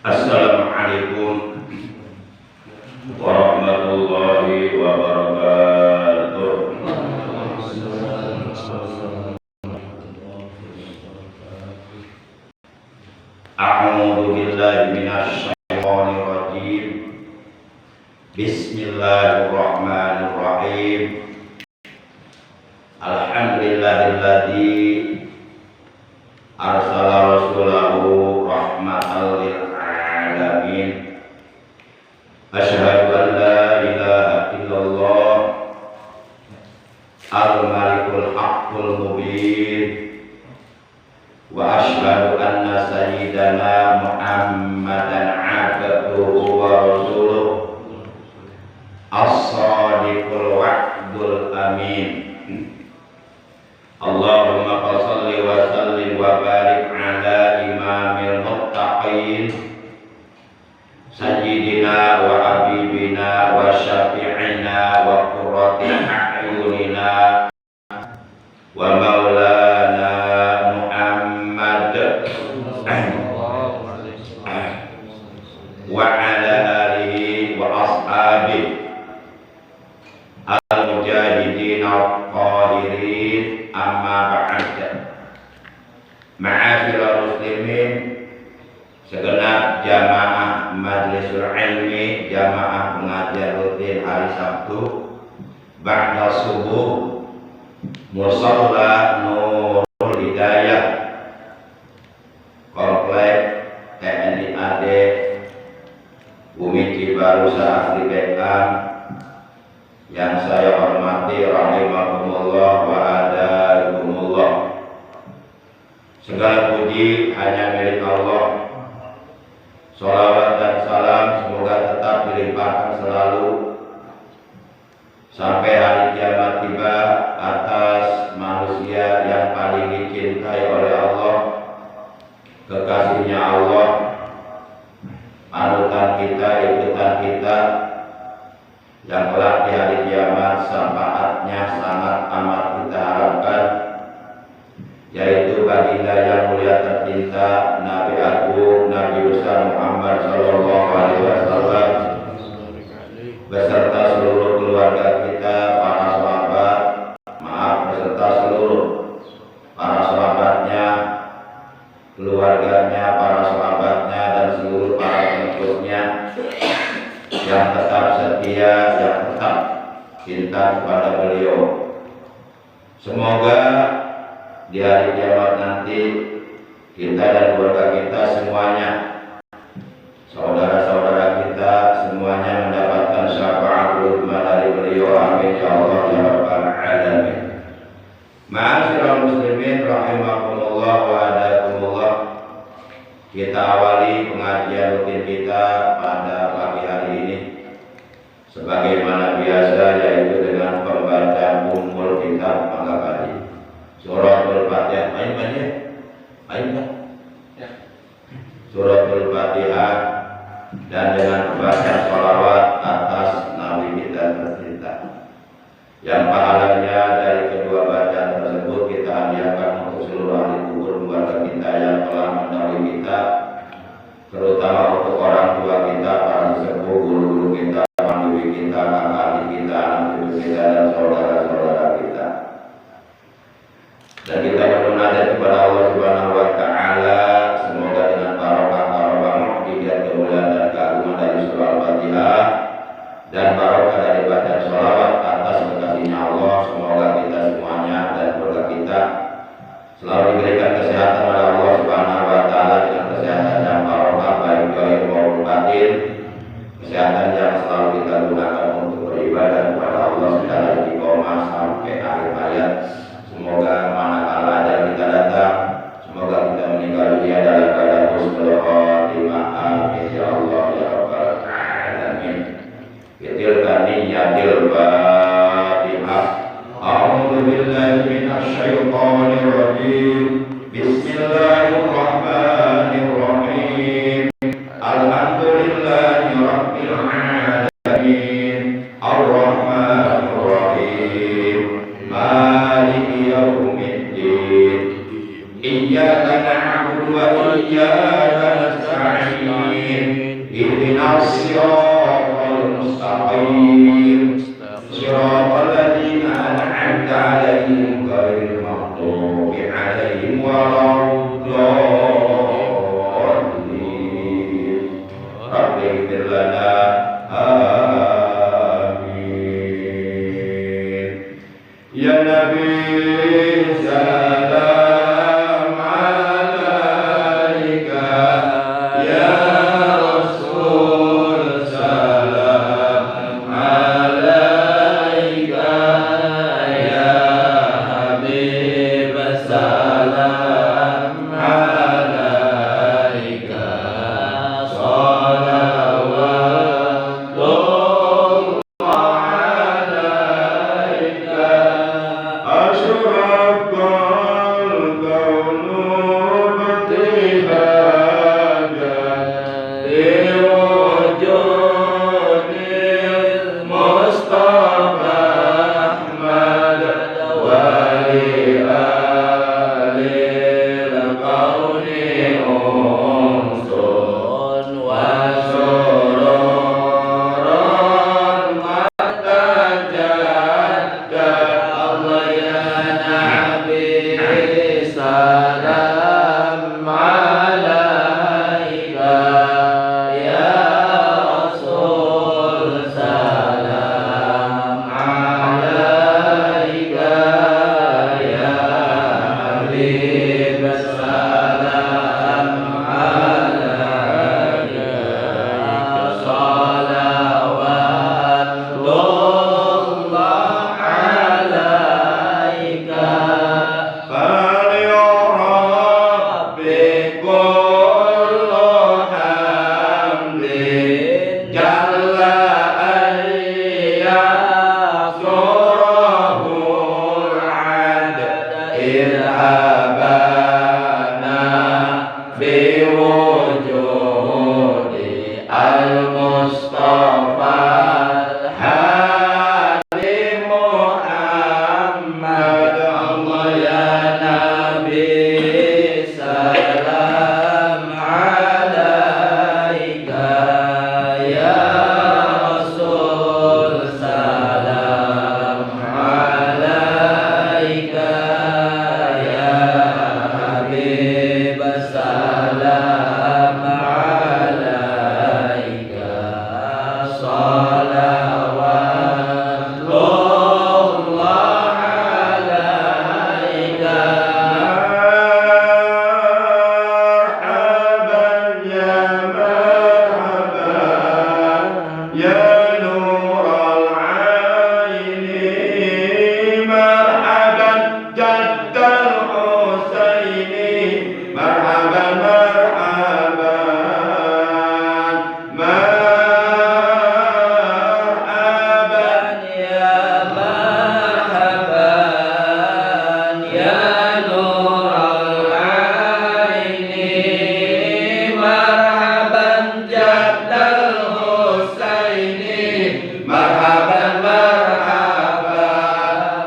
Assalamualaikum warahmatullahi wabarakatuh. A'udzu billahi minasy syaithanir rajim. Bismillahirrahmanirrahim. Alhamdulillahilladzi arsala rasulahu rahmatan lil alamin. Asyhadu an la ilaha illallah al-malikul haqqul mubin wa asyhadu anna sayyidana Muhammadan abduhu wa rasuluh as-sadiqul wa'dul amin. Allahumma shalli wa sallim wa barik ala imamil muttaqin sayyidina wa habibina wa syafi'ina wa qurrati a'yunina wa maulana Muhammad wa ala alihi wa ashabihi al-mujahidin al-qahirin. Amma ba'd. Ma'asyiral muslimin, segenap jamaah majlisul ilmi, jamaah pengajian rutin hari Sabtu ba'da subuh, Musalla Nurul Hidayah, Komplek TNI AD Bumi Cibarusah Asri Bekam, yang saya hormati rahimahumullah wa adakumullah. Segala puji hanya milik Allah. Sholawat dan salam semoga tetap dilimpahkan selalu sampai hari kiamat tiba atas manusia yang paling dicintai oleh Allah, kekasihnya Allah, panutan kita, ikutan kita, yang kelak di hari kiamat syafaatnya sangat amat kita harapkan, yaitu baginda yang mulia tercinta Nabi Agung Nabi besar Muhammad sallallahu alaihi wasallam beserta seluruh keluarga kita, para sahabat, beserta seluruh para sahabatnya, keluarganya, para sahabatnya, dan seluruh para pengikutnya yang tetap setia, yang tetap cinta kepada beliau. Semoga di hari kiamat nanti kita dan keluarga kita semuanya, saudara-saudara kita semuanya mendapatkan syafaat uzma dari beliau. Amin ya Allah ya rabbal alamin. Ma'asyiral muslimin rahimakumullah wa adakumullah. Kita awali pengajian rutin kita pada pagi hari ini sebagaimana biasa, yaitu dengan pembacaan ummul kitab mangga kali Suratul Fatihah. Suratul Fatihah, dan dengan membaca sholawat atas Nabi kita tercinta, yang pahalanya dari kedua bacaan tersebut kita hadiahkan untuk seluruh ahli kubur keluarga kita yang telah mendahului kita, terutama untuk orang tua kita, para sesepuh, guru-guru kita, pandiri kita, kakak adik kita, anak cucu kita, dan saudara-saudara kita. Dan kita bermunajat kepada Allah Subhanahu wa taala, semoga dengan barokah mukjizat kemuliaan dan keagungan dari surah Al-Fatihah dan barokah dari bacaan sholawat atas kekasihnya Allah, semoga kita semuanya dan keluarga kita selalu diberikan kesehatan oleh Allah Subhanahu wa taala, dengan kesehatan yang barokah baik zahir maupun batin, kesehatan yang selalu kita gunakan untuk beribadah kepada Allah secara istiqomah sampai akhir hayat. Semoga manakala ajal kita datang, semoga kita meninggal dunia dalam keadaan husnul khotimah. Amin ya Allah ya rabbal alamin. Bitilka niyatil Fatihah. A'udzu billahi minasy syaithanir rajim. Bismillahirrahmanirrahim. Alhamdulillahi rabbil alamin. Ar-Rahmanir Rahim. Maliki yaumiddin. Iyyaka na'budu wa iyyaka nasta'in. اهدنا الصراط المستقيم صراط الذين أنعمت عليهم غير المغضوب عليهم ولا الضالين رب اغفر لنا آمين يا نبي سلام عليك يا رسول سلام عليك يا حبيب سلام عليك صلوات الله عليك أشرق الكون بابتهاجا لوجود المصطفى أحمد ولآل الكون أنس وسرورا قد تجدد الله يا نبي سلام عليك يا رسول سلام عليك يا حبيب سلام عليك صلوات الله عليك فليرب كل حمد جل أن يحصره العدد إذ أبانا بوجود المصطفى الحالي محمد الله يا نبي سلام عليك يا رسول سلام عليك يا حبيب سلام عليك صلوات الله عليك مرحبا يا مرحبا يا نور العين مرحبا جد الحسين مرحبا مرحبا مرحبا يا مرحبا يا نور العين مرحبا جد الحسين مرحبا مرحبا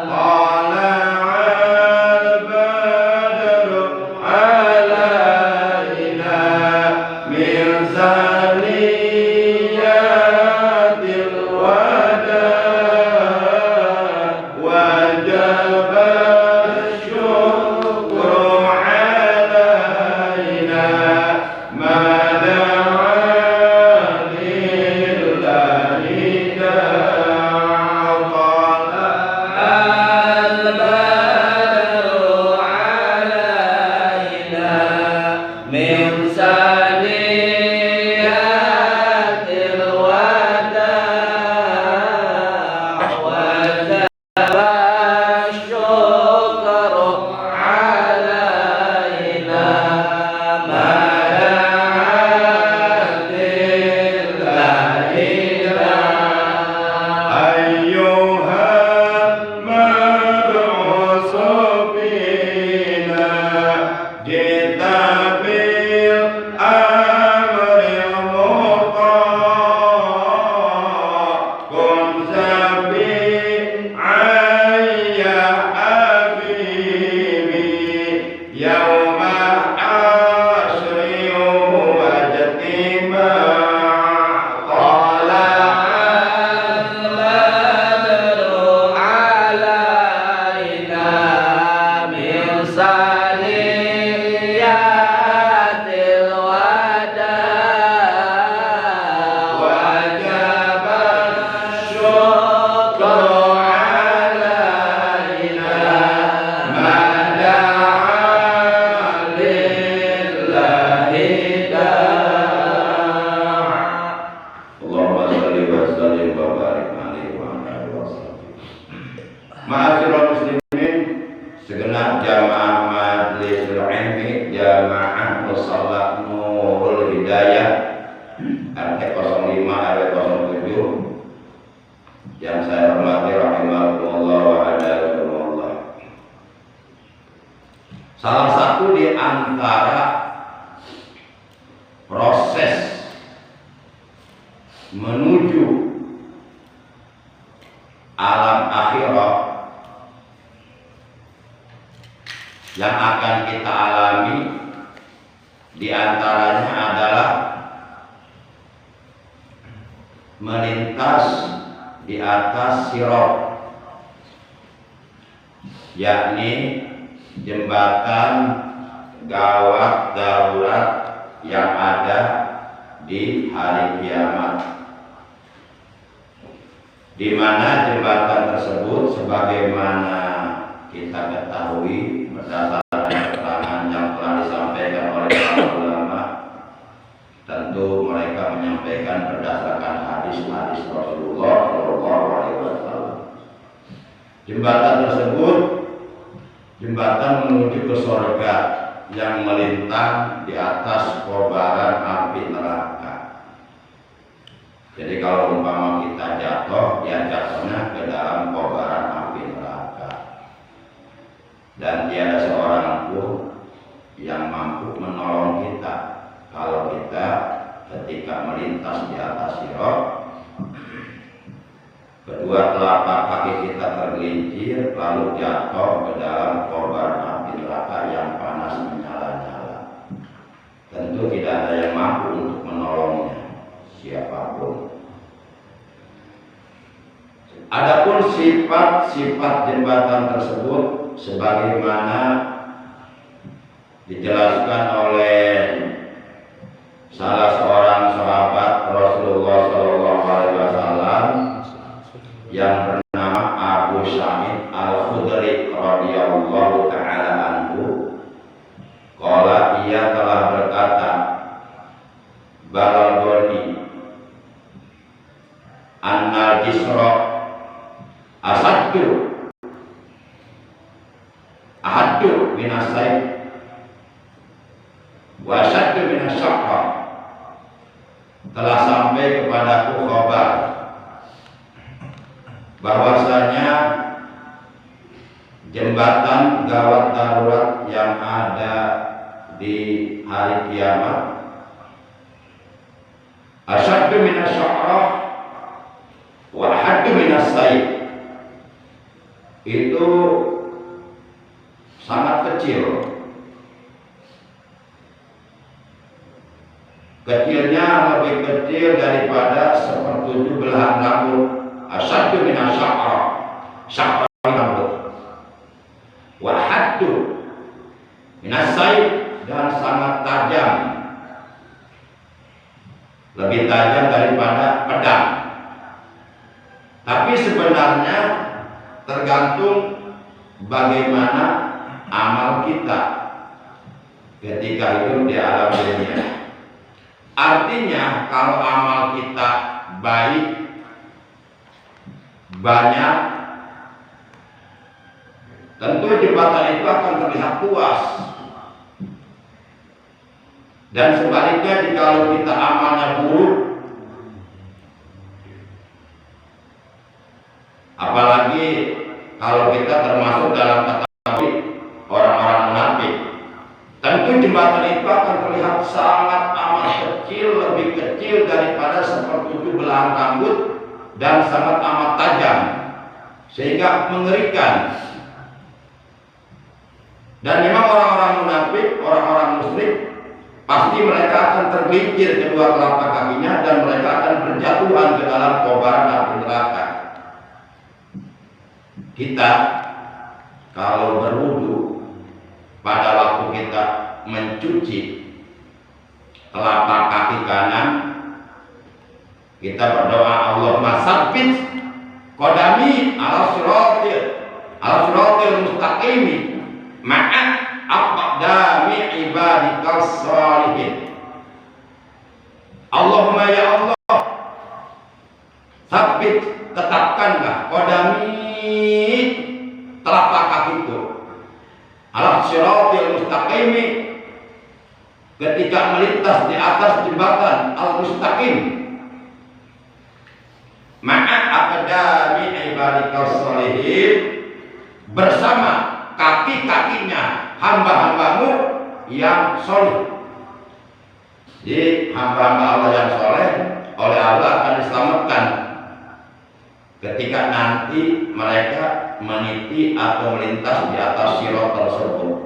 طلع البدر علينا من ثنيات الوداع وجب الشكر علينا ما دعا لله داع طلع البدر علينا من ثنيات الوداع وجب الشكر علينا ما دعا لله داع أيها المبعوث فينا جئت بالأمر Hidayah RT 05 RW 07 yang saya hormati rahimahullah wa hadakumullah. Salah satu di antara proses menuju alam akhirat yang akan kita alami di antaranya adalah melintas di atas sirat, yakni jembatan gawat darurat yang ada di hari kiamat, di mana jembatan tersebut sebagaimana kita ketahui berdasarkan keterangan yang telah disampaikan oleh para ulama, tentu mereka menyampaikan berdasarkan hadis-hadis Rasulullah SAW. Jembatan tersebut jembatan menuju ke surga yang melintang di atas kobaran api neraka. Jadi kalau umpama kita jatuh, ya jatuhnya ke dalam kobaran api neraka. Dan tiada seorang pun yang mampu menolong kita kalau kita ketika melintas di atas sirat, kedua telapak kaki kita tergelincir lalu jatuh ke dalam kobaran api neraka yang panas menyala-nyala. Tentu tidak ada yang mampu untuk menolongnya, siapapun. Adapun sifat-sifat jembatan tersebut sebagaimana dijelaskan oleh salah seorang sahabat Rasulullah SAW yang bernama Abu Sa'id Al-Khudri radhiyallahu ta'ala anhu. Qala, ia telah berkata, balagoni annal jisra ahaddu minasai wa asaddu minasyaqqa. Telah sampai kepadaku kabar bahwasanya jembatan gawat darurat yang ada di hari kiamat asyaddu minasyaqqa wa ahaddu minasayf, itu sangat kecil. Kecilnya lebih kecil daripada sepertujuh belahan rambut. Asyaddu minasyaqqa, syaqqa rambut. Wa haddu minasayf, dan sangat tajam, lebih tajam daripada pedang. Tapi sebenarnya tergantung bagaimana amal kita ketika hidup di alam dunia. Artinya kalau amal kita baik, banyak, tentu jembatan itu akan terlihat luas. Dan sebaliknya jika kita amalnya buruk, apalagi kalau kita termasuk dalam kategori orang-orang munafik, tentu jembatan itu akan terlihat sangat amat kecil, lebih kecil daripada sepertujuh belahan rambut, dan sangat amat tajam sehingga mengerikan. Dan memang orang-orang munafik, orang-orang musyrik, pasti mereka akan tergelincir kedua telapak kakinya dan mereka akan berjatuhan ke dalam kobaran api neraka. Kita kalau berwudu, pada waktu kita mencuci telapak kaki kanan, kita berdoa, Allahumma sabbit qadami ala siratil mustaqimi ma'a aqdami ibadikas shalihin. Allahumma ya Allah, sabbit, tetapkanlah qadami, telapak kakiku, ala siratil mustaqimi, ketika melintas di atas jembatan bersama kaki-kakinya hamba-hambamu yang soleh. Jadi hamba-hamba Allah yang soleh oleh Allah akan diselamatkan ketika nanti mereka meniti atau melintas di atas sirat tersebut.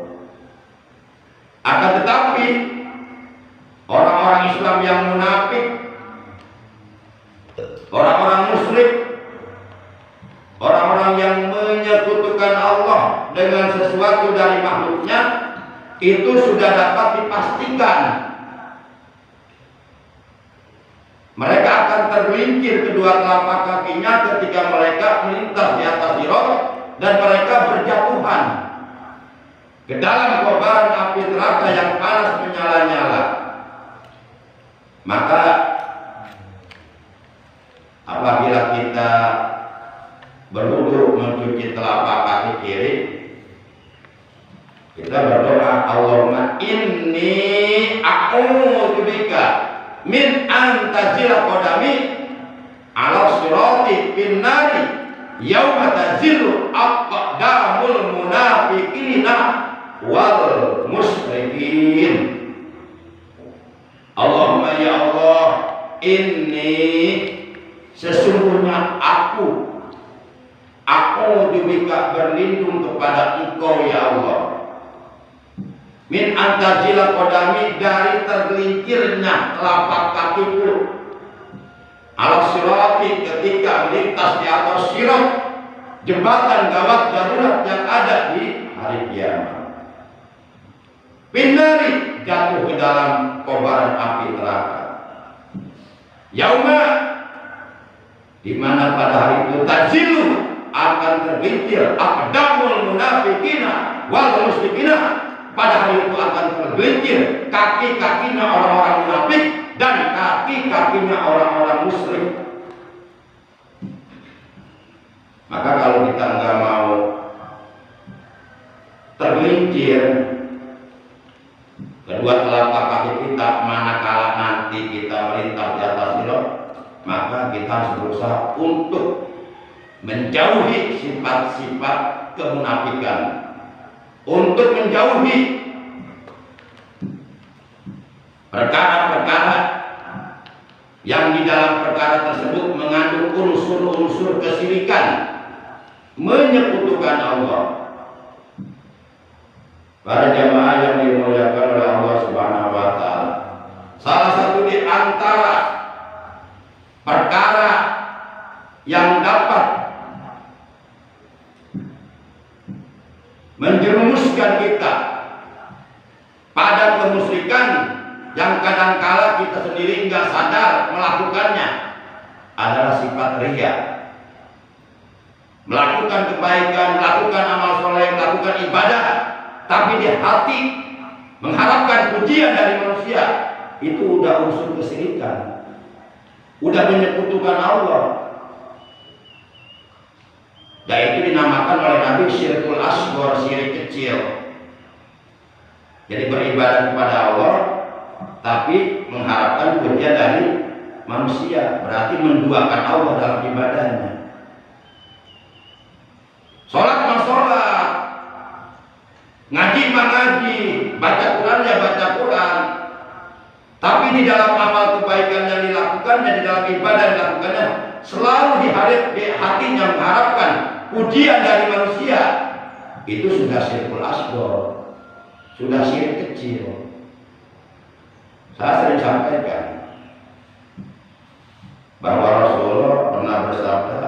Akan tetapi orang-orang Islam yang munafik, orang-orang musyrik, orang-orang yang menyekutukan Allah dengan sesuatu dari makhluknya, itu sudah dapat dipastikan mereka akan tergelincir kedua telapak kakinya ketika mereka melintas di atas sirat, dan mereka berjatuhan ke dalam kobaran api neraka yang panas menyala-nyala. Maka apabila kita berwudu mencuci telapak kaki kiri, kita berdoa, Allahumma inni a'udzubika min antazila qadami ala sirati fin nari yauma tazilu aqdamul munafiqina wal musyrikin. Allahumma ya Allah, inni sesungguhnya aku dibika berlindung kepada Engkau ya Allah, min antazila qadami, dari tergelincirnya telapak kakiku, ala sirati, ketika melintas di atas sirat, jembatan gawat darurat yang ada di hari kiamat. Pinari, jatuh ke dalam kobaran api neraka. Yauma, di mana pada hari itu tazilu, akan tergelincir aqdamul munafiqina wal musyrikina, pada hari itu akan tergelincir kaki-kakinya orang-orang munafik dan kaki-kakinya orang-orang musyrik. Maka kalau kita nggak mau tergelincir kedua telapak kaki kita manakala nanti kita melintas di atas sirat, maka kita harus berusaha untuk menjauhi sifat-sifat kemunafikan, untuk menjauhi perkara-perkara yang di dalam perkara tersebut mengandung unsur-unsur kesyirikan, menyekutukan Allah. Para jamaah yang dimuliakan oleh Allah Subhanahu wa taala, salah satu di antara perkara yang dapat menjerumuskan kita pada kemusyrikan yang kadangkala kita sendiri nggak sadar melakukannya adalah sifat riya. Melakukan kebaikan, melakukan amal soleh, melakukan ibadah, tapi di hati mengharapkan pujian dari manusia, itu udah unsur kesyirikan, udah menyekutukan Allah. Dan itu dinamakan oleh Nabi syirkul asghar, syirik kecil. Jadi beribadah kepada Allah tapi mengharapkan pujian dari manusia, berarti menduakan Allah dalam ibadahnya. Sholat mah sholat, ngaji mah ngaji, baca Quran ya baca Quran, tapi di dalam amal kebaikan yang dilakukannya, di dalam ibadah yang dilakukannya, selalu di hatinya mengharapkan pujian dari manusia. Itu sudah syirkul asghar, sudah syirik kecil. Saya sering sampaikan bahwa Rasulullah pernah bersabda,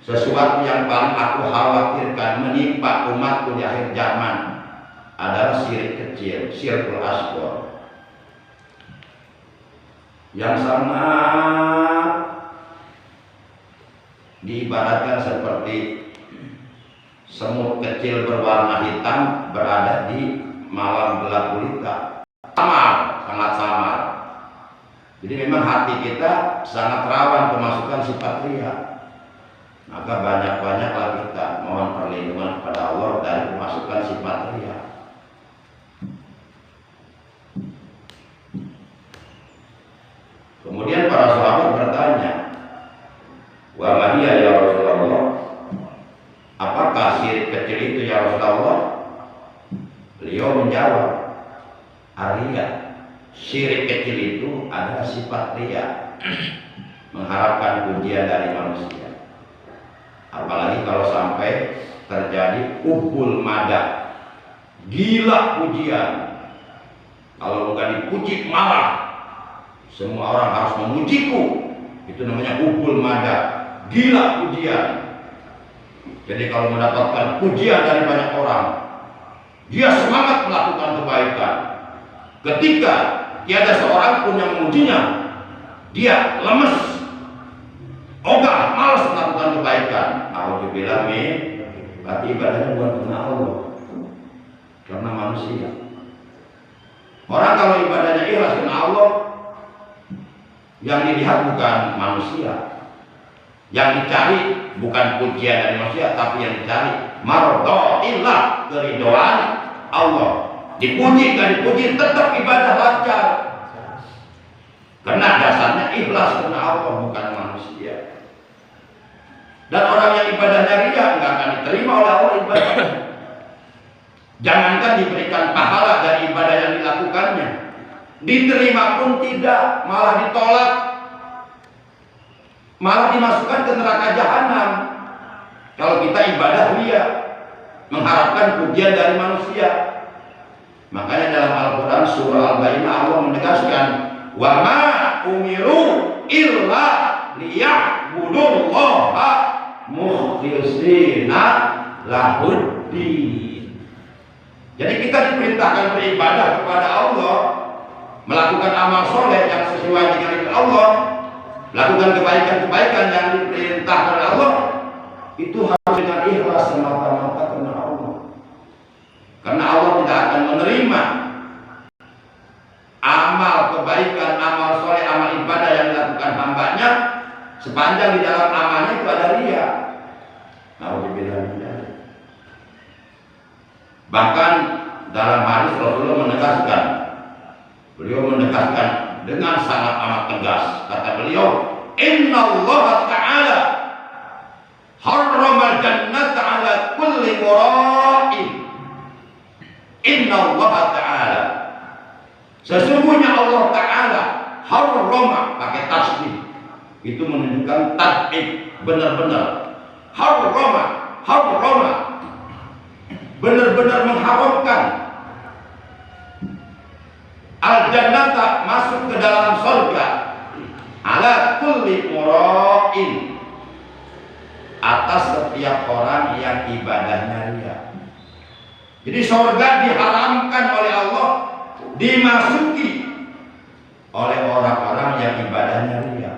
sesuatu yang paling aku khawatirkan menimpa umatku di akhir zaman adalah syirik kecil, syirkul asghar, yang sangat diibaratkan seperti semut kecil berwarna hitam berada di malam gelap gulita. Samar, sangat samar. Jadi memang hati kita sangat rawan kemasukan sifat riya. Maka banyak-banyaklah kita mohon perlindungan kepada Allah dari kemasukan sifat riya. Kemudian para sahabat bertanya, wa ma hiya ya Rasulullah, apakah syirik kecil itu adalah sifat riya, mengharapkan pujian dari manusia. Apalagi kalau sampai terjadi ubul mada, gila pujian. Kalau bukan dipuji marah, semua orang harus memujiku. Itu namanya ubul mada, gila pujian. Jadi kalau mendapatkan pujian dari banyak orang, dia semangat melakukan kebaikan. Ketika tiada seorang pun yang memujinya, dia lemes, ogah, malas melakukan kebaikan. Alhamdulillah, berarti ibadahnya bukan karena Allah, karena manusia. Orang kalau ibadahnya ikhlas karena Allah, yang dilihat bukan manusia, yang dicari bukan pujian dari manusia, tapi yang dicari mardotillah, keridhaan Allah. Dipuji gak dipuji tetap ibadah lancar, karena dasarnya ikhlas karena Allah, bukan manusia. Dan orang yang ibadahnya riya nggak akan diterima oleh Allah ibadahnya. Jangankan diberikan pahala dari ibadah yang dilakukannya, diterima pun tidak, malah ditolak, malah dimasukkan ke neraka jahanam. Kalau kita ibadah riya, mengharapkan pujian dari manusia. Makanya dalam Al-Quran surah Al-Baqarah Allah menegaskan, wa ma umiru illa liya'budullaha mukhlishina lahuddin. Jadi kita diperintahkan beribadah kepada Allah, melakukan amal soleh yang sesuai dengan Allah, lakukan kebaikan-kebaikan yang diperintahkan oleh Allah, itu harus dengan ikhlas semata-mata karena Allah. Karena Allah tidak akan menerima amal kebaikan, amal soleh, amal ibadah yang dilakukan hambanya sepanjang di dalam amalnya itu ada riya. Bahkan dalam hadis Rasulullah menegaskan, beliau menegaskan dengan sangat amat tegas, kata beliau, Inna Allah Ta'ala harrama jannata ala kulli mura'in. Inna Allah Ta'ala, sesungguhnya Allah Ta'ala harrama, pakai tasbih, itu menunjukkan tatkid, benar-benar harrama, benar-benar mengharamkan al-jannata, masuk ke dalam surga, ala kulli mura'in, atas setiap orang yang ibadahnya riya. Jadi surga diharamkan oleh Allah, dimasuki oleh orang-orang yang ibadahnya riya.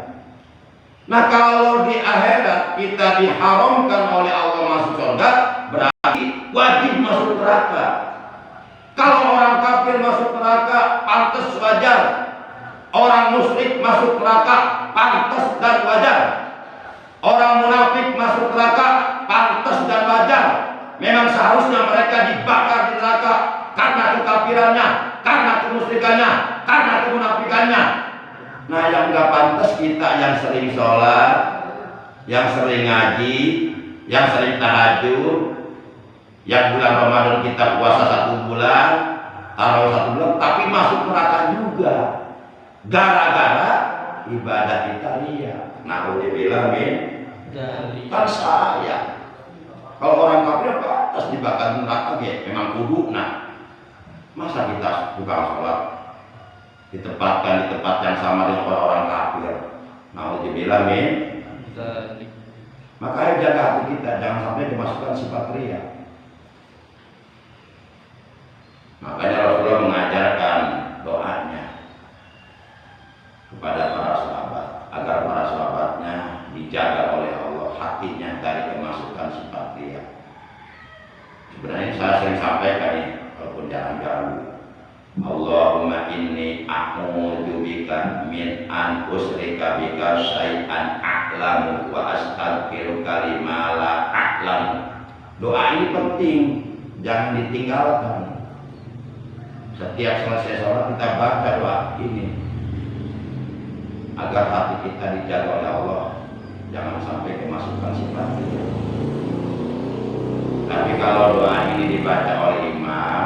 Nah, kalau di akhirat kita diharamkan oleh Allah masuk surga, berarti wajib masuk neraka. Kalau orang kafir masuk neraka, pantas wajar. Orang musyrik masuk neraka, pantas dan wajar. Orang munafik masuk neraka, pantas dan wajar. Memang seharusnya mereka dibakar di neraka karena kekafirannya, karena kemusyrikannya, karena kemunafikannya. Nah, yang gak pantas kita yang sering sholat, yang sering ngaji, yang sering tahajud, yang bulan Ramadan kita puasa 1 bulan, tarawih 1 bulan, tapi masuk neraka juga gara-gara ibadah kita riya. Nah, udah bilang kan saya, kalau orang kafir pantas dibakar neraka, memang kudu. Nah, masa kita bukan sholat ditempatkan di tempat yang sama dengan orang-orang kafir? Nah, udah bilang makanya jaga hati kita, jangan sampai dimasukkan sifat riya. Makanya Rasulullah mengajarkan doanya kepada para sahabat agar para sahabatnya dijaga oleh Allah hatinya dari kemasukan sifat riya. Sebenarnya saya sering sampaikan ini, walaupun jarang-jarang. Allahumma inni a'udzu bika min an usyrika bika syai'an a'lamu wa astaghfiruka lima la a'lamu. Doa ini penting, jangan ditinggalkan. Setiap selesai sholat kita baca doa ini agar hati kita dijaga oleh Allah, jangan sampai kemasukan sifat riya. Tapi kalau doa ini dibaca oleh imam,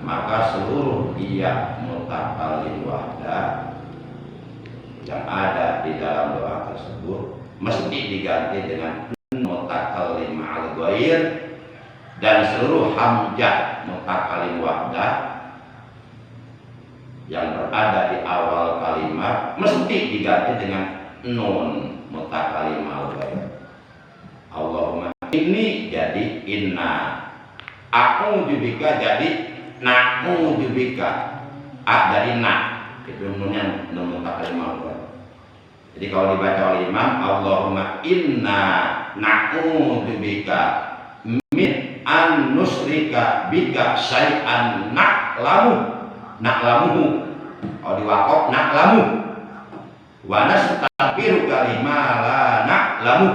maka seluruh dia mutakallim wahdah yang ada di dalam doa tersebut mesti diganti dengan mutakallim ma'al ghair, dan seluruh hamzah mutakallim wahdah yang berada di awal kalimat mesti diganti dengan nun mutakallim ma'al ghair. Allahumma ini jadi inna, a'udzu bika jadi na'udzu bika, dari na itu nunnya nun mutakallim ma'al ghair. Jadi kalau dibaca oleh imam, Allahumma inna na'udzubika min an nusrika bika syai'an na'lamuhu. Kalau diwakaf na'lamu. Wa nastaghfiruka lima la na'lamu.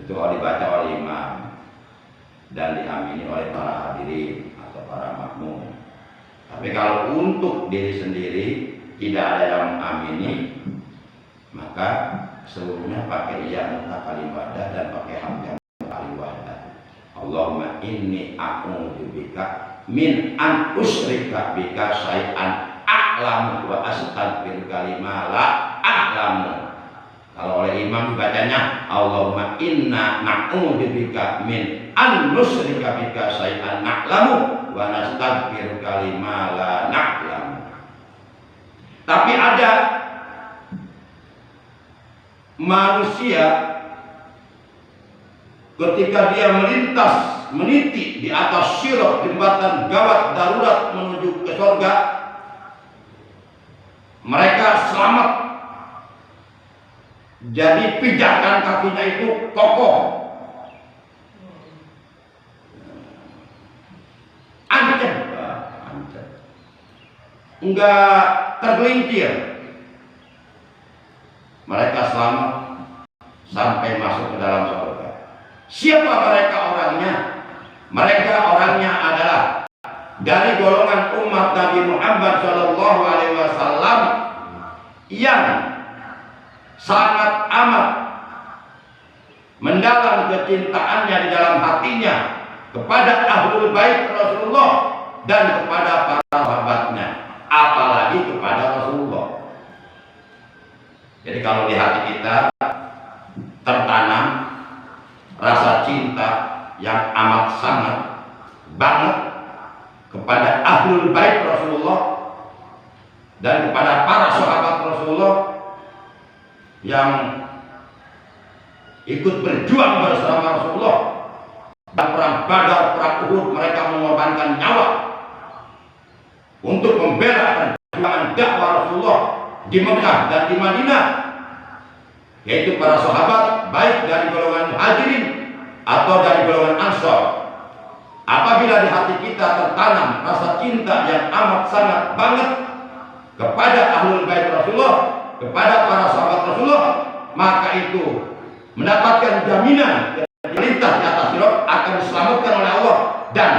Itu kalau dibaca oleh imam dan diamini oleh para hadirin atau para makmum. Tapi kalau untuk diri sendiri tidak ada yang amini, maka seluruhnya pakai ya mutakallim wahdah dan pakai hamzah mutakallim wahdah. Allahumma inni a'udzu bika min an usyrika bika syai'an a'lamu wa astaghfiruka lima la a'lamu. Kalau oleh imam dibacanya Allahumma inna na'udzu bika min an nusyrika bika syai'an na'lamu wa nastaghfiruka lima la na'lamu. Tapi ada manusia ketika dia melintas meniti di atas sirat jembatan gawat darurat menuju ke surga, mereka selamat. Jadi pijakan kakinya itu kokoh, ancam, enggak tergelincir. Mereka selamat sampai masuk ke dalam surga. Siapa mereka orangnya? Mereka orangnya adalah dari golongan umat Nabi Muhammad SAW yang sangat amat mendalam kecintaannya di dalam hatinya kepada ahlul bait Rasulullah dan kepada para sahabatnya, apalagi kepada Rasulullah. Jadi kalau di hati kita tertanam rasa cinta yang amat sangat banget kepada ahlul bait Rasulullah dan kepada para sahabat Rasulullah yang ikut berjuang bersama Rasulullah dan perang Badar, perang Uhud, mereka mengorbankan nyawa untuk membela perjuangan dakwah Rasulullah di Mekah dan di Madinah, yaitu para sahabat baik dari golongan muhajirin atau dari golongan ansor. Apabila di hati kita tertanam rasa cinta yang amat sangat banget kepada ahlul bait Rasulullah, kepada para sahabat Rasulullah, maka itu mendapatkan jaminan melintas di atas sirat akan diselamatkan oleh Allah dan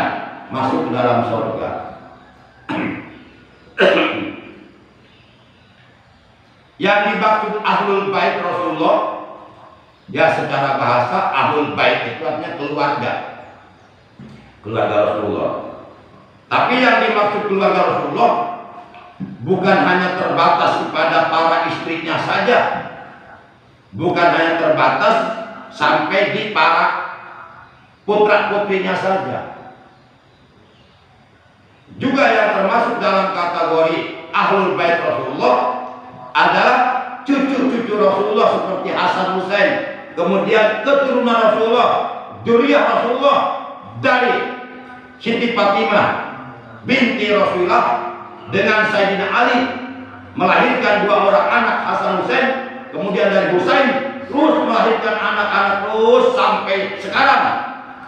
masuk ke dalam surga. Yang dimaksud ahlul bait Rasulullah, ya secara bahasa ahlul bait itu artinya keluarga Rasulullah. Tapi yang dimaksud keluarga Rasulullah bukan hanya terbatas kepada para istrinya saja, bukan hanya terbatas sampai di para putra putrinya saja. Juga yang termasuk dalam kategori ahlul bait Rasulullah adalah cucu-cucu Rasulullah seperti Hasan Husain, kemudian keturunan Rasulullah, dzurriyyah Rasulullah dari Siti Fatimah binti Rasulullah dengan Sayyidina Ali melahirkan dua orang anak Hasan Husain, kemudian dari Husain terus melahirkan anak-anak terus sampai sekarang,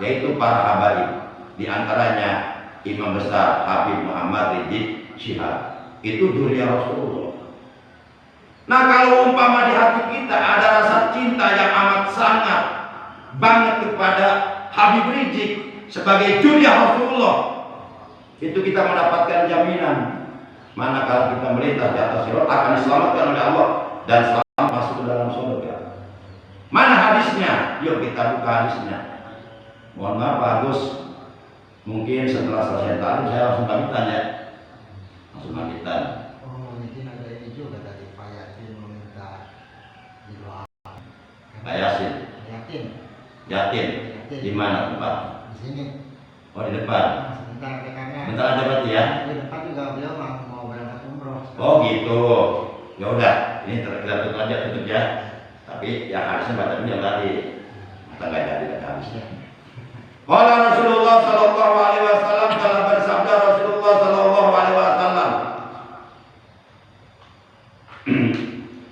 yaitu para habaib, di antaranya Imam besar Habib Muhammad Rizik Syihab, itu dzurriyyah Rasulullah. Nah, kalau umpama di hati kita ada rasa cinta yang amat sangat banget kepada Habib Rizik sebagai dzurriyyah Rasulullah, itu kita mendapatkan jaminan manakala kita melintas di atas sirat akan diselamatkan oleh Allah dan selamat masuk ke dalam surga. Mana hadisnya? Yuk kita buka hadisnya. Mohon maaf Pak Agus, mungkin setelah selesai tadi saya langsung pamitan ya, langsung pamitan. Oh, mungkin ada ini juga dari Pak Yasin Pak Yasin. Yatin. Di mana tempat? Di sini. Oh, di depan. Sebentar rekannya. Bentar aja berarti ya. Di depan juga beliau mau berangkat umroh. Oh gitu. Ya udah, ini kita tutup aja ya. Tapi yang harusnya baca ini tadi. Mata nggak jadi habisnya. Qala Rasulullah sallallahu alaihi wasallam, telah bersabda Rasulullah sallallahu alaihi wasallam,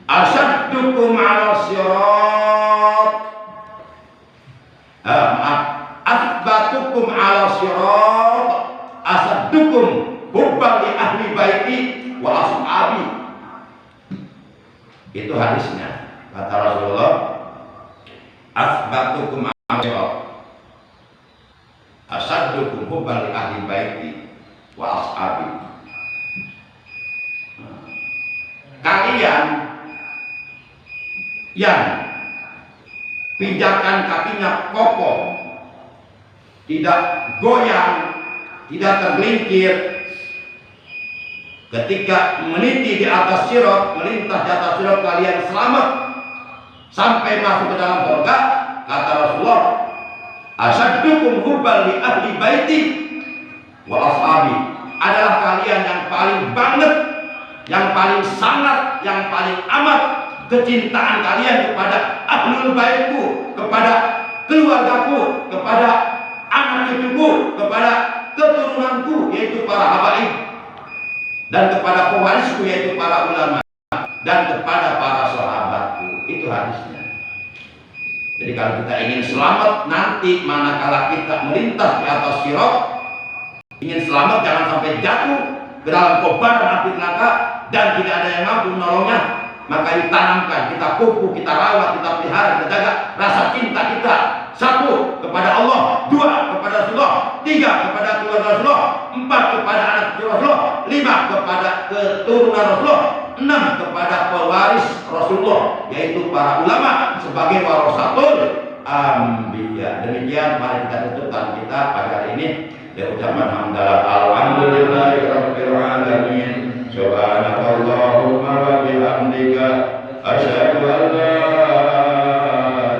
asyaddukum 'ala sirat, asbatukum 'ala sirat, asaddukum hubban li ahli baiti wa ashabi. Itu hadisnya. Kata Rasulullah, asbatukum 'ala sirat, asaddukum hubban li ahli baiti wa ashabi. Kalian yang pijakan kakinya kokoh, tidak goyang, tidak tergelincir ketika meniti di atas sirat, melintas di atas sirat, kalian selamat sampai masuk ke dalam surga. Kata Rasulullah, asaddukum hubban li ahli baiti wa ashabi, adalah kalian yang paling banget, yang paling sangat, yang paling amat kecintaan kalian kepada ahlul baitku, kepada keluargaku, kepada anak cucuku, kepada keturunanku, yaitu para habaib, dan kepada pewarisku, yaitu para ulama, dan kepada para sahabatku. Itu hadisnya. Jadi kalau kita ingin selamat nanti manakala kita melintas di atas sirat, ingin selamat jangan sampai jatuh ke dalam kobaran api neraka dan tidak ada yang mampu menolongnya, maka ditanamkan, kita pupuk, kita rawat, kita pelihara, kita jaga rasa cinta kita. Satu, kepada Allah. Dua, kepada Rasulullah. Tiga, kepada keluarga Rasulullah. Empat, kepada anak cucu Rasulullah. Lima, kepada keturunan Rasulullah. Enam, kepada pewaris Rasulullah, yaitu para ulama sebagai warasatul anbiya. Demikian, mari kita tutupkan kita pada hari ini dengan ucapan hamdalah alhamdulillahirabbil alamin. Subhanakallahumma wa bihamdika asyhadu an la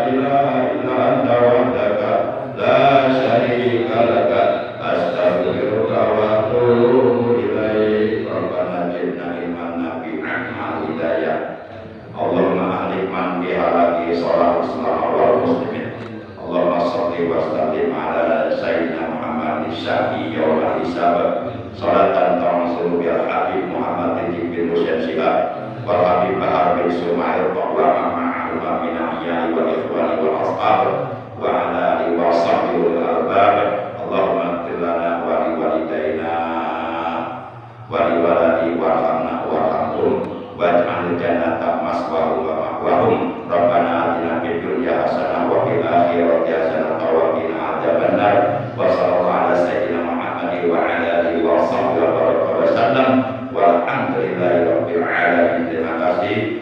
ilaha illa anta wahdaka la syarika laka astaghfiruka wa atubu ilaik. Rabbana zidna ilman nafi'an hidayah. Allahumma ahlik man bihalaki sholat islam wal muslimin. Allahumma sholli wa sallim ala sayyidina Muhammad syafi'i yawmal hisab. Salatan ta'asulu bil habib Muhammad bin Musa Syihab wal habib Bahar bin Sumail wa ma'ahuma min ahya'i wal ikhwani wal ashab wa ala alihi wa sahbihi wal albab. Allahumma ighfir lana wa li walidayna wa li waladi warhamna warhamhum waj'al jannata maswahum wa ma'wahum. Rabbana atina fid dunya hasanah wa fil akhirati hasanah wa qina adzabannar. Wa sallallahu ala sayyidina Muhammadin wa ala alihi wa sahbihi wa sallam. Walhamdulillahi rabbil alamin. Terima kasih.